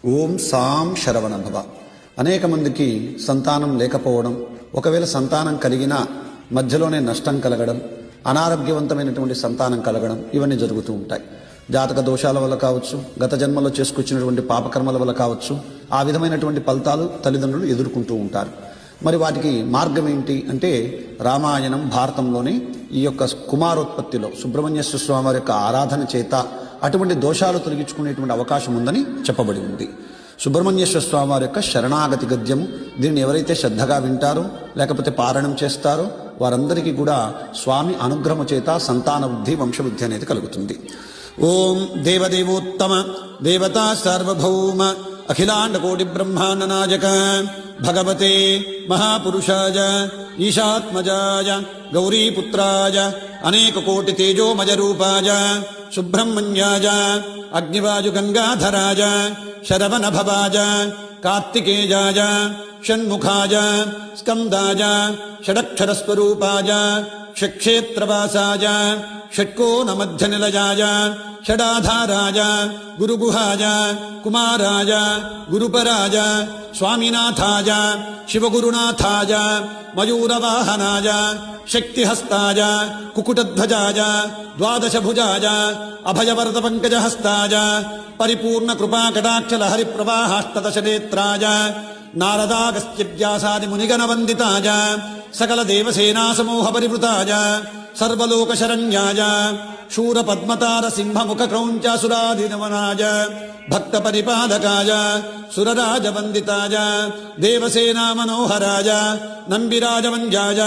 ఓం సాం శరవణ భవ. అనేక మందికి సంతానం లేకపోవడం, ఒకవేళ సంతానం కలిగినా మధ్యలోనే నష్టం కలగడం, అనారోగ్యవంతమైనటువంటి సంతానం కలగడం, ఇవన్నీ జరుగుతూ ఉంటాయి. జాతక దోషాల వల్ల కావచ్చు, గత జన్మలో చేసుకొచ్చినటువంటి పాపకర్మల వల్ల కావచ్చు, ఆ విధమైనటువంటి ఫలితాలు తల్లిదండ్రులు ఎదుర్కొంటూ ఉంటారు. మరి వాటికి మార్గం ఏంటి అంటే, రామాయణం భారతంలోని ఈ యొక్క కుమారోత్పత్తిలో సుబ్రహ్మణ్యేశ్వర స్వామి వారి యొక్క ఆరాధన చేత అటువంటి దోషాలు తొలగించుకునేటువంటి అవకాశం ఉందని చెప్పబడి ఉంది. సుబ్రహ్మణ్యేశ్వర స్వామి వారి యొక్క శరణాగతి గద్యము, దీన్ని ఎవరైతే శ్రద్ధగా వింటారో లేకపోతే పారాయణం చేస్తారో వారందరికీ కూడా స్వామి అనుగ్రహము చేత సంతాన వృద్ధి, వంశవృద్ధి అనేది కలుగుతుంది. ఓం దేవదేవోత్తమ దేవతా సార్వభౌమ అఖిలాండ కోటి బ్రహ్మాండ నాయక భగవతే మహాపురుషాయ ఈశాత్మజాయ గౌరీపుత్రాయ అనేక కోటి తేజోమయ రూపాయ సుబ్రహ్మణ్యాయ అగ్నివాయు గంగాధరాయ శరవణ భవాయ కార్తికేయాయ షణ్ముఖాయ స్కందాయ షడక్షరస్వరూపాయ షట్క్షేత్రవాసాయ షట్కోణమధ్యనిలయాయ షడాధారాయ గురుగుహాయ కుమారాయ గురుపరాయ స్వామినాథాయ శివగురునాథాయ మయూరవాహనాయ శక్తిహస్తాయ కుకుటధ్వజాయ ద్వాదశభుజాయ అభయవరద పంకజహస్తాయ పరిపూర్ణ కృపాకటాక్షలహరి ప్రవాహాష్టదశనేత్రాయ నారదాగస్త్యవ్యాసాది మునిగణవందితాయ సకల దేవసేనా సమూహ పరివృతాయ సర్వలోకశరణ్యాయ శూరపద్మతార సింహముఖ క్రౌంచాసురాధినవనాయ భక్త పరిపాలకాయ సురరాజవందితాయ దేవసేనా మనోహరాయ నంబిరాజవంజాయ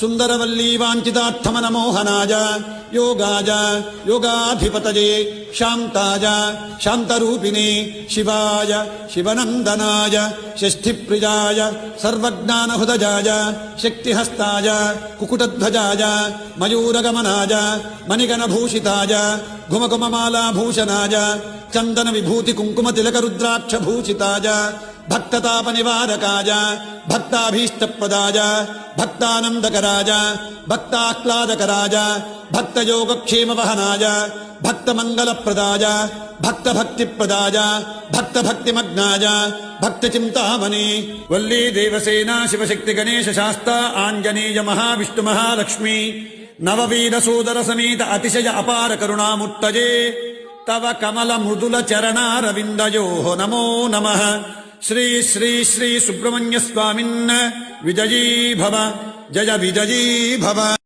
సుందరవల్లీ వాంఛితార్థమనమోహనాయ యోగాయ యోగాధిపతయే శాంతాయ శాంతరూపిణే శివాయ శివనందనాయ షష్ఠిప్రియాయ సర్వజ్ఞానహృదయాయ శక్తిహస్తాయ కుకుటధ్వజాయ మయూరగమనాయ మణిగణభూషితాయ ఘుమఘుమమాలాభూషణాయ చందన విభూతి కుంకుమ తిలక రుద్రాక్షభూషితాయ భక్తతాపనివారకాయ భక్తాభీష్టప్రదాయ భక్తానందకరాయ భక్తాహ్లాదకరాయ భక్తయోగక్షేమవహనాయ భక్తమంగళప్రదాయ భక్తభక్తిప్రదాయ భక్తభక్తిమగ్నాయ భక్తచింతామణి వల్లీ దేవసేనా శివశక్తి గణేశ శాస్త ఆంజనేయ మహావిష్ణు మహాలక్ష్మి నవవీరసోదర సమేత అతిశయ అపార కరుణామూర్తయే తవ కమల మృదుల చరణారవిందయోః నమో నమః. శ్రీ శ్రీ శ్రీ సుబ్రహ్మణ్య స్వామిన్ విజయీ భవ, జయ విజయీ భవ.